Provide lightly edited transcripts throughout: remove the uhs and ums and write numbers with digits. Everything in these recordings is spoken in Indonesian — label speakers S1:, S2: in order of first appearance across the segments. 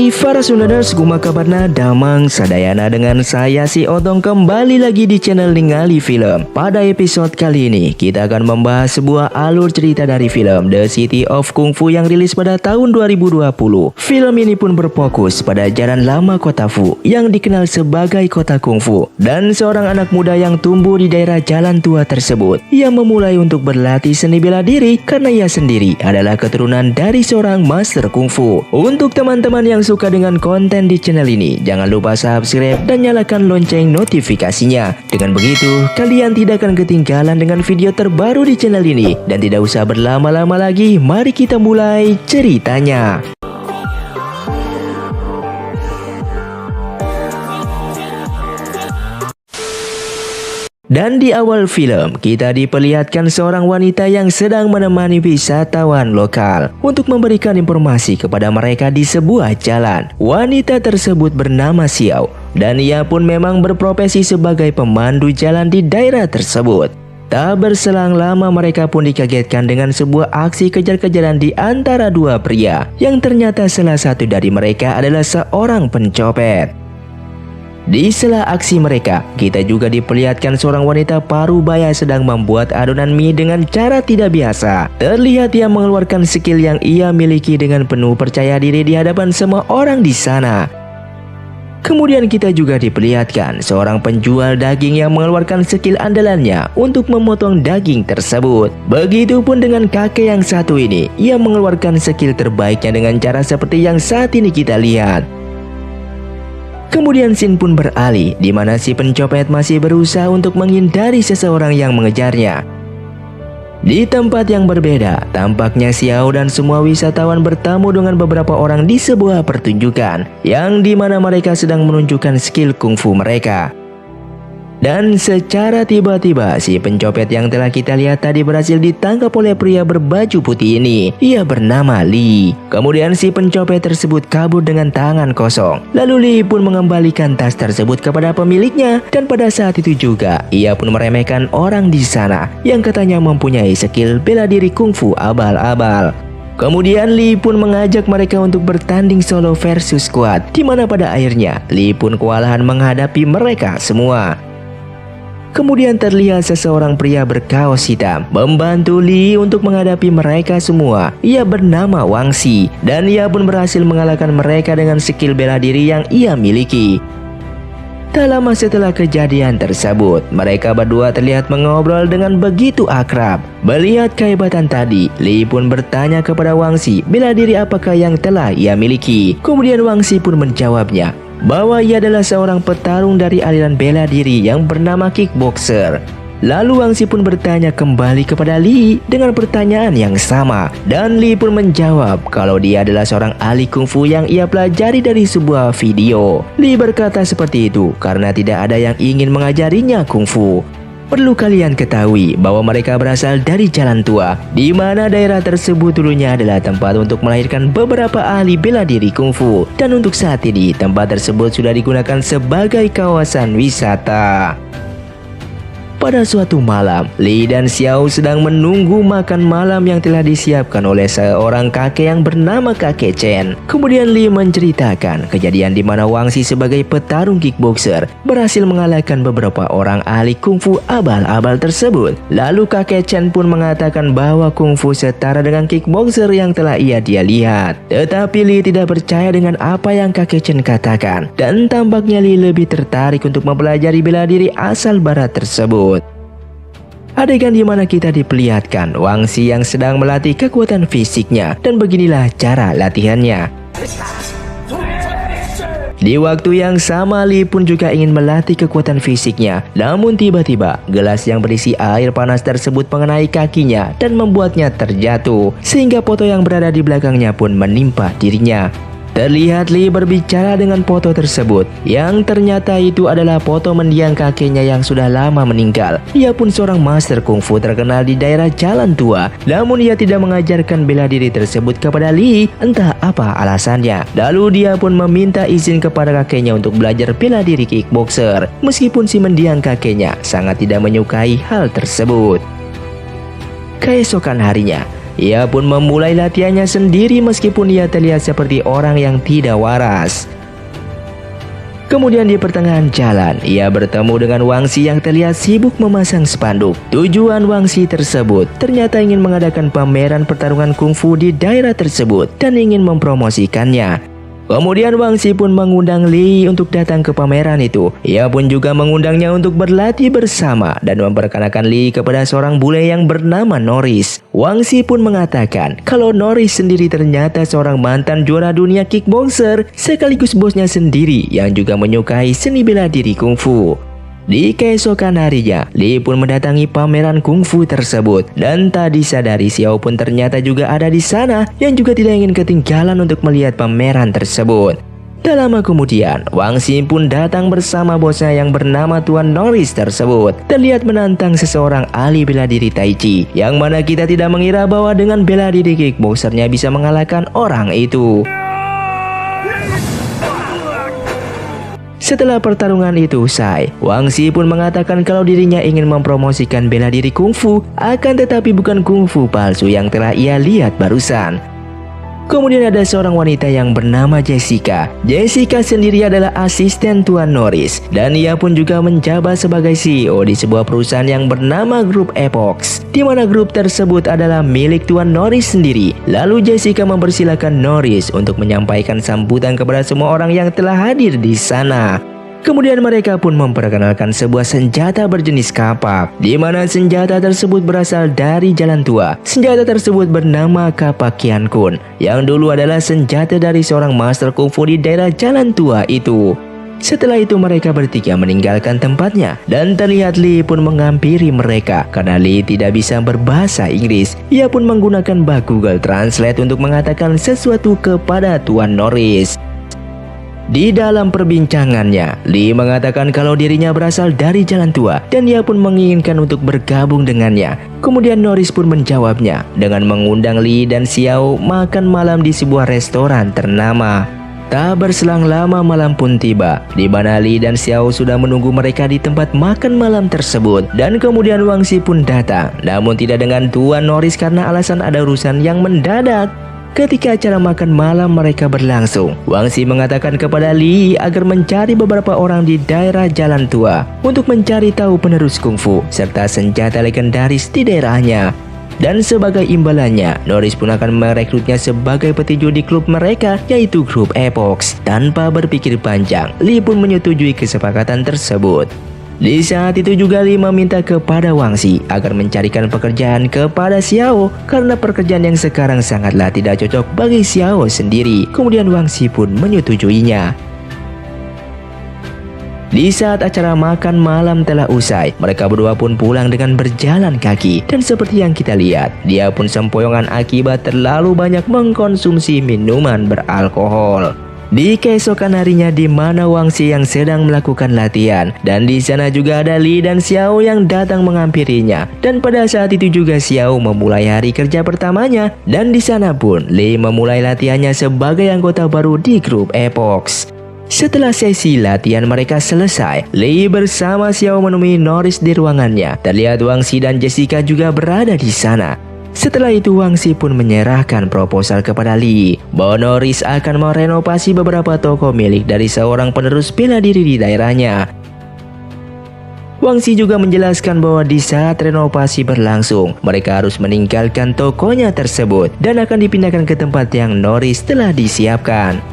S1: Hai para Sundaners, guma kabarna damang sadayana dengan saya si Otong kembali lagi di channel Ningali Film. Pada episode kali ini kita akan membahas sebuah alur cerita dari film The City of Kung Fu yang rilis pada tahun 2020. Film ini pun berfokus pada jalan lama kota Fu yang dikenal sebagai kota Kung Fu dan seorang anak muda yang tumbuh di daerah jalan tua tersebut. Ia memulai untuk berlatih seni bela diri karena ia sendiri adalah keturunan dari seorang master Kung Fu. Untuk teman-teman yang suka dengan konten di channel ini, jangan lupa subscribe dan nyalakan lonceng notifikasinya. Dengan begitu, kalian tidak akan ketinggalan dengan video terbaru di channel ini. Dan tidak usah berlama-lama lagi, mari kita mulai ceritanya. Dan di awal film, kita diperlihatkan seorang wanita yang sedang menemani wisatawan lokal untuk memberikan informasi kepada mereka di sebuah jalan. Wanita tersebut bernama Xiao, dan ia pun memang berprofesi sebagai pemandu jalan di daerah tersebut. Tak berselang lama mereka pun dikagetkan dengan sebuah aksi kejar-kejaran di antara dua pria, yang ternyata salah satu dari mereka adalah seorang pencopet. Di sela aksi mereka, kita juga diperlihatkan seorang wanita parubaya sedang membuat adonan mie dengan cara tidak biasa. Terlihat ia mengeluarkan skill yang ia miliki dengan penuh percaya diri di hadapan semua orang di sana. Kemudian kita juga diperlihatkan seorang penjual daging yang mengeluarkan skill andalannya untuk memotong daging tersebut. Begitupun dengan kakek yang satu ini, ia mengeluarkan skill terbaiknya dengan cara seperti yang saat ini kita lihat. Kemudian scene pun beralih di mana si pencopet masih berusaha untuk menghindari seseorang yang mengejarnya. Di tempat yang berbeda, tampaknya Xiao dan semua wisatawan bertemu dengan beberapa orang di sebuah pertunjukan yang dimana mereka sedang menunjukkan skill kungfu mereka. Dan secara tiba-tiba si pencopet yang telah kita lihat tadi berhasil ditangkap oleh pria berbaju putih ini. Ia bernama Li. Kemudian si pencopet tersebut kabur dengan tangan kosong. Lalu Li pun mengembalikan tas tersebut kepada pemiliknya, dan pada saat itu juga ia pun meremehkan orang di sana yang katanya mempunyai skill bela diri kungfu abal-abal. Kemudian Li pun mengajak mereka untuk bertanding solo versus squad, di mana pada akhirnya Li pun kewalahan menghadapi mereka semua. Kemudian terlihat seseorang pria berkaos hitam membantu Li untuk menghadapi mereka semua. Ia bernama Wang Xi, dan ia pun berhasil mengalahkan mereka dengan skill bela diri yang ia miliki. Tak lama setelah kejadian tersebut, mereka berdua terlihat mengobrol dengan begitu akrab. Melihat kehebatan tadi, Li pun bertanya kepada Wang Xi bela diri apakah yang telah ia miliki. Kemudian Wang Xi pun menjawabnya bahwa ia adalah seorang petarung dari aliran bela diri yang bernama kickboxer. Lalu Wang Xi pun bertanya kembali kepada Li dengan pertanyaan yang sama, dan Li pun menjawab kalau dia adalah seorang ahli kungfu yang ia pelajari dari sebuah video. Li berkata seperti itu karena tidak ada yang ingin mengajarinya kungfu. Perlu kalian ketahui bahwa mereka berasal dari jalan tua, di mana daerah tersebut dulunya adalah tempat untuk melahirkan beberapa ahli bela diri kungfu, dan untuk saat ini tempat tersebut sudah digunakan sebagai kawasan wisata. Pada suatu malam, Li dan Xiao sedang menunggu makan malam yang telah disiapkan oleh seorang kakek yang bernama kakek Chen. Kemudian Li menceritakan kejadian di mana Wang Xi sebagai petarung kickboxer berhasil mengalahkan beberapa orang ahli kungfu abal-abal tersebut. Lalu kakek Chen pun mengatakan bahwa kungfu setara dengan kickboxer yang telah dia lihat. Tetapi Li tidak percaya dengan apa yang kakek Chen katakan, dan tampaknya Li lebih tertarik untuk mempelajari bela diri asal barat tersebut. Adegan di mana kita diperlihatkan Wang Xi yang sedang melatih kekuatan fisiknya, dan beginilah cara latihannya. Di waktu yang sama, Li pun juga ingin melatih kekuatan fisiknya. Namun tiba-tiba gelas yang berisi air panas tersebut mengenai kakinya dan membuatnya terjatuh, sehingga foto yang berada di belakangnya pun menimpa dirinya. Terlihat Li berbicara dengan foto tersebut, yang ternyata itu adalah foto mendiang kakeknya yang sudah lama meninggal. Ia pun seorang master kungfu terkenal di daerah jalan tua, namun ia tidak mengajarkan bela diri tersebut kepada Li, entah apa alasannya. Lalu dia pun meminta izin kepada kakeknya untuk belajar bela diri kickboxer, meskipun si mendiang kakeknya sangat tidak menyukai hal tersebut. Keesokan harinya, ia pun memulai latihannya sendiri meskipun ia terlihat seperti orang yang tidak waras. Kemudian di pertengahan jalan, ia bertemu dengan Wangxi yang terlihat sibuk memasang spanduk. Tujuan Wangxi tersebut ternyata ingin mengadakan pameran pertarungan kungfu di daerah tersebut dan ingin mempromosikannya. Kemudian Wangxi pun mengundang Li untuk datang ke pameran itu. Ia pun juga mengundangnya untuk berlatih bersama dan memperkenalkan Li kepada seorang bule yang bernama Norris. Wangxi pun mengatakan kalau Norris sendiri ternyata seorang mantan juara dunia kickboxer sekaligus bosnya sendiri yang juga menyukai seni bela diri kungfu. Di keesokan harinya, Li pun mendatangi pameran kungfu tersebut dan tak disadari Xiao pun ternyata juga ada di sana yang juga tidak ingin ketinggalan untuk melihat pameran tersebut. Tak lama kemudian, Wangxi pun datang bersama bosnya yang bernama Tuan Norris tersebut. Terlihat menantang seseorang ahli bela diri Tai Chi, yang mana kita tidak mengira bahwa dengan bela diri kickboxernya bisa mengalahkan orang itu. Setelah pertarungan itu usai, Wangxi pun mengatakan kalau dirinya ingin mempromosikan bela diri kungfu, akan tetapi bukan kungfu palsu yang telah ia lihat barusan. Kemudian ada seorang wanita yang bernama Jessica. Jessica sendiri adalah asisten Tuan Norris dan ia pun juga menjabat sebagai CEO di sebuah perusahaan yang bernama Grup Epoch, di mana grup tersebut adalah milik Tuan Norris sendiri. Lalu Jessica mempersilahkan Norris untuk menyampaikan sambutan kepada semua orang yang telah hadir di sana. Kemudian mereka pun memperkenalkan sebuah senjata berjenis kapak, di mana senjata tersebut berasal dari Jalan Tua. Senjata tersebut bernama Kapak Kian Kun, yang dulu adalah senjata dari seorang master kungfu di daerah Jalan Tua itu. Setelah itu mereka bertiga meninggalkan tempatnya dan terlihat Li pun menghampiri mereka karena Li tidak bisa berbahasa Inggris. Ia pun menggunakan bak Google Translate untuk mengatakan sesuatu kepada Tuan Norris. Di dalam perbincangannya, Li mengatakan kalau dirinya berasal dari Jalan Tua dan ia pun menginginkan untuk bergabung dengannya. Kemudian Norris pun menjawabnya dengan mengundang Li dan Xiao makan malam di sebuah restoran ternama. Tak berselang lama malam pun tiba, di mana Li dan Xiao sudah menunggu mereka di tempat makan malam tersebut. Dan kemudian Wangxi pun datang, namun tidak dengan Tuan Norris karena alasan ada urusan yang mendadak. Ketika acara makan malam mereka berlangsung, Wangxi mengatakan kepada Li agar mencari beberapa orang di daerah Jalan Tua untuk mencari tahu penerus kungfu serta senjata legendaris di daerahnya. Dan sebagai imbalannya, Norris pun akan merekrutnya sebagai petinju di klub mereka, yaitu Grup Epoch. Tanpa berpikir panjang, Li pun menyetujui kesepakatan tersebut. Di saat itu juga Li meminta kepada Wangxi agar mencarikan pekerjaan kepada Xiao karena pekerjaan yang sekarang sangatlah tidak cocok bagi Xiao sendiri. Kemudian Wangxi pun menyetujuinya. Di saat acara makan malam telah usai, mereka berdua pun pulang dengan berjalan kaki. Dan seperti yang kita lihat, dia pun sempoyongan akibat terlalu banyak mengkonsumsi minuman beralkohol. Di keesokan harinya di mana Wangxi yang sedang melakukan latihan dan di sana juga ada Li dan Xiao yang datang menghampirinya. Dan pada saat itu juga Xiao memulai hari kerja pertamanya dan di sana pun Li memulai latihannya sebagai anggota baru di Grup Epoch. Setelah sesi latihan mereka selesai, Li bersama Xiao menemui Norris di ruangannya. Terlihat Wangxi dan Jessica juga berada di sana. Setelah itu Wangxi pun menyerahkan proposal kepada Li bahwa Norris akan merenovasi beberapa toko milik dari seorang penerus bela diri di daerahnya. Wangxi juga menjelaskan bahwa di saat renovasi berlangsung, mereka harus meninggalkan tokonya tersebut dan akan dipindahkan ke tempat yang Norris telah disiapkan.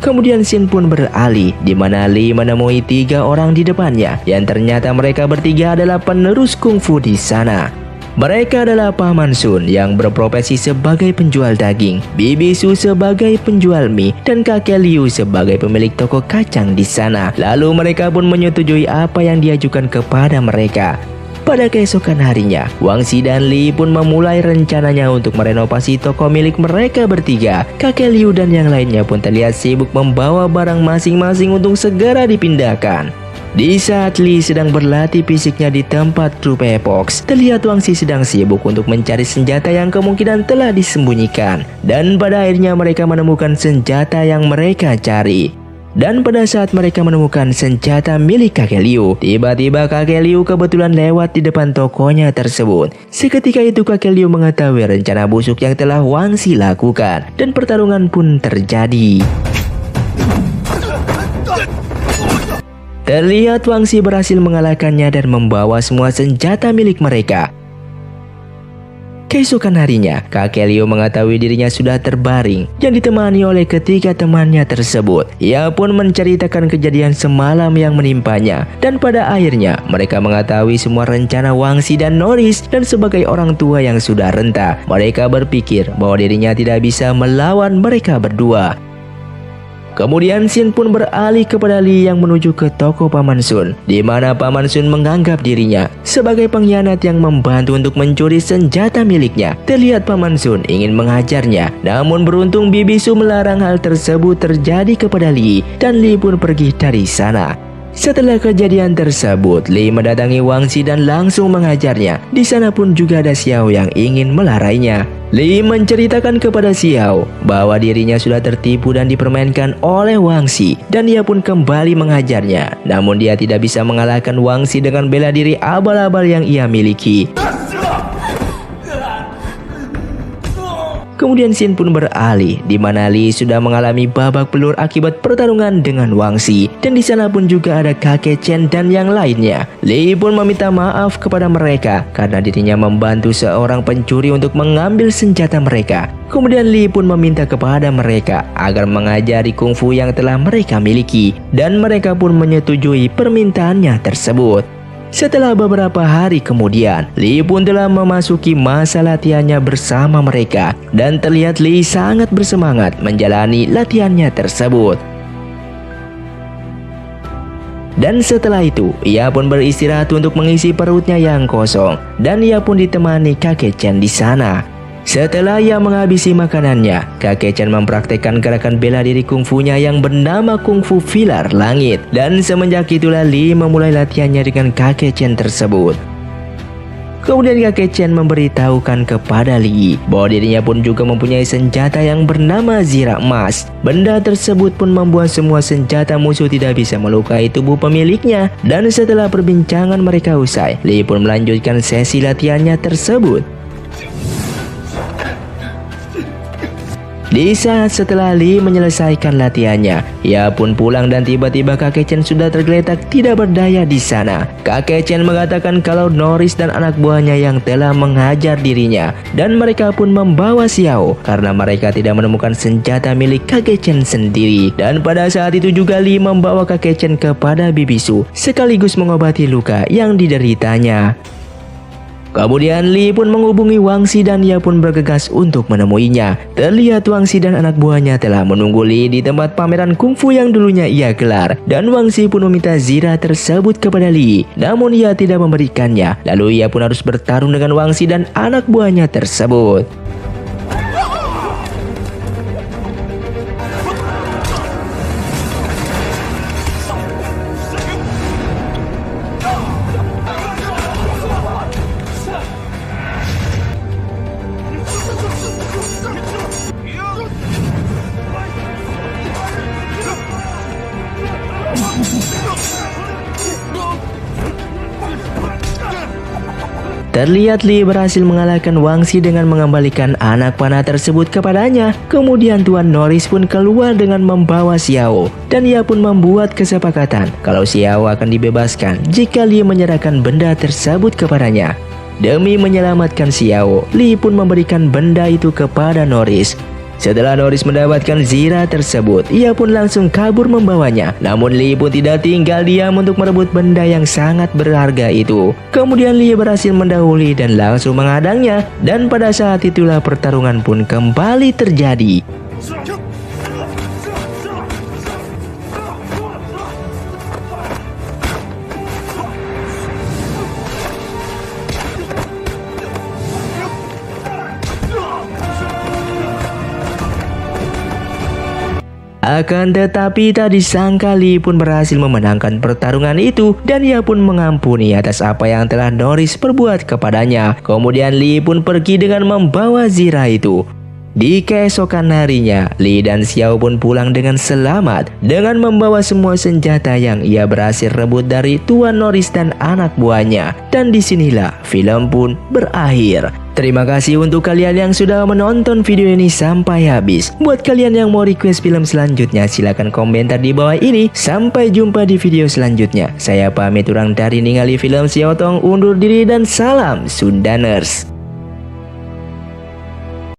S1: Kemudian scene pun beralih di mana Li menemui 3 orang di depannya yang ternyata mereka bertiga adalah penerus kungfu di sana. Mereka adalah Paman Sun yang berprofesi sebagai penjual daging, Bibi Su sebagai penjual mie, dan kakek Liu sebagai pemilik toko kacang di sana. Lalu mereka pun menyetujui apa yang diajukan kepada mereka. Pada keesokan harinya, Wangxi dan Li pun memulai rencananya untuk merenovasi toko milik mereka bertiga. Kakek Liu dan yang lainnya pun terlihat sibuk membawa barang masing-masing untuk segera dipindahkan. Di saat Li sedang berlatih fisiknya di tempat Grup Epoch, terlihat Wangxi sedang sibuk untuk mencari senjata yang kemungkinan telah disembunyikan. Dan pada akhirnya mereka menemukan senjata yang mereka cari. Dan pada saat mereka menemukan senjata milik kakek Liu, tiba-tiba kakek Liu kebetulan lewat di depan tokonya tersebut. Seketika itu kakek Liu mengetahui rencana busuk yang telah Wang Xi lakukan, dan pertarungan pun terjadi. Terlihat Wang Xi berhasil mengalahkannya dan membawa semua senjata milik mereka. Keesokan harinya, kakek Liu mengetahui dirinya sudah terbaring yang ditemani oleh ketiga temannya tersebut. Ia pun menceritakan kejadian semalam yang menimpanya, dan pada akhirnya mereka mengetahui semua rencana Wang Xi dan Norris. Dan sebagai orang tua yang sudah renta, mereka berpikir bahwa dirinya tidak bisa melawan mereka berdua. Kemudian Xin pun beralih kepada Li yang menuju ke toko Paman Sun, di mana Paman Sun menganggap dirinya sebagai pengkhianat yang membantu untuk mencuri senjata miliknya. Terlihat Paman Sun ingin menghajarnya, namun beruntung Bibi Su melarang hal tersebut terjadi kepada Li, dan Li pun pergi dari sana. Setelah kejadian tersebut, Li mendatangi Wang Xi dan langsung menghajarnya. Di sana pun juga ada Xiao yang ingin melarainya. Li menceritakan kepada Xiao bahwa dirinya sudah tertipu dan dipermainkan oleh Wang Xi, dan ia pun kembali menghajarnya. Namun dia tidak bisa mengalahkan Wang Xi dengan bela diri abal-abal yang ia miliki. Kemudian Xin pun beralih, di mana Li sudah mengalami babak belur akibat pertarungan dengan Wang Xi, dan di sana pun juga ada kakek Chen dan yang lainnya. Li pun meminta maaf kepada mereka karena dirinya membantu seorang pencuri untuk mengambil senjata mereka. Kemudian Li pun meminta kepada mereka agar mengajari kungfu yang telah mereka miliki, dan mereka pun menyetujui permintaannya tersebut. Setelah beberapa hari kemudian, Li pun telah memasuki masa latihannya bersama mereka, dan terlihat Li sangat bersemangat menjalani latihannya tersebut. Dan setelah itu, ia pun beristirahat untuk mengisi perutnya yang kosong, dan ia pun ditemani kakek Chen di sana. Setelah ia menghabisi makanannya, kakek Chen mempraktekkan gerakan bela diri kungfunya yang bernama kungfu Pilar Langit. Dan semenjak itulah Li memulai latihannya dengan kakek Chen tersebut. Kemudian kakek Chen memberitahukan kepada Li bahwa dirinya pun juga mempunyai senjata yang bernama Zira Emas. Benda tersebut pun membuat semua senjata musuh tidak bisa melukai tubuh pemiliknya. Dan setelah perbincangan mereka usai, Li pun melanjutkan sesi latihannya tersebut. Di saat setelah Li menyelesaikan latihannya, ia pun pulang dan tiba-tiba kakek Chen sudah tergeletak tidak berdaya di sana. Kakek Chen mengatakan kalau Norris dan anak buahnya yang telah menghajar dirinya, dan mereka pun membawa Xiao karena mereka tidak menemukan senjata milik kakek Chen sendiri. Dan pada saat itu juga Li membawa kakek Chen kepada Bibi Su sekaligus mengobati luka yang dideritanya. Kemudian Li pun menghubungi Wang Xi dan ia pun bergegas untuk menemuinya. Terlihat Wang Xi dan anak buahnya telah menunggu Li di tempat pameran kungfu yang dulunya ia gelar. Dan Wang Xi pun meminta Zira tersebut kepada Li, namun ia tidak memberikannya. Lalu ia pun harus bertarung dengan Wang Xi dan anak buahnya tersebut. Terlihat Li berhasil mengalahkan Wang Xi dengan mengembalikan anak panah tersebut kepadanya. Kemudian Tuan Norris pun keluar dengan membawa Xiao, dan ia pun membuat kesepakatan kalau Xiao akan dibebaskan jika Li menyerahkan benda tersebut kepadanya. Demi menyelamatkan Xiao, Li pun memberikan benda itu kepada Norris. Setelah Norris mendapatkan Zira tersebut, ia pun langsung kabur membawanya. Namun Li pun tidak tinggal diam untuk merebut benda yang sangat berharga itu. Kemudian Li berhasil mendahului dan langsung menghadangnya. Dan pada saat itulah pertarungan pun kembali terjadi. Akan tetapi tak disangka Li pun berhasil memenangkan pertarungan itu, dan ia pun mengampuni atas apa yang telah Norris perbuat kepadanya. Kemudian Li pun pergi dengan membawa Zira itu. Di keesokan harinya, Lee dan Xiao pun pulang dengan selamat dengan membawa semua senjata yang ia berhasil rebut dari Tuan Norris dan anak buahnya. Dan disinilah film pun berakhir. Terima kasih untuk kalian yang sudah menonton video ini sampai habis. Buat kalian yang mau request film selanjutnya, silahkan komentar di bawah ini. Sampai jumpa di video selanjutnya. Saya pamit urang dari ningali film Xiao Tong undur diri dan salam Sundaners.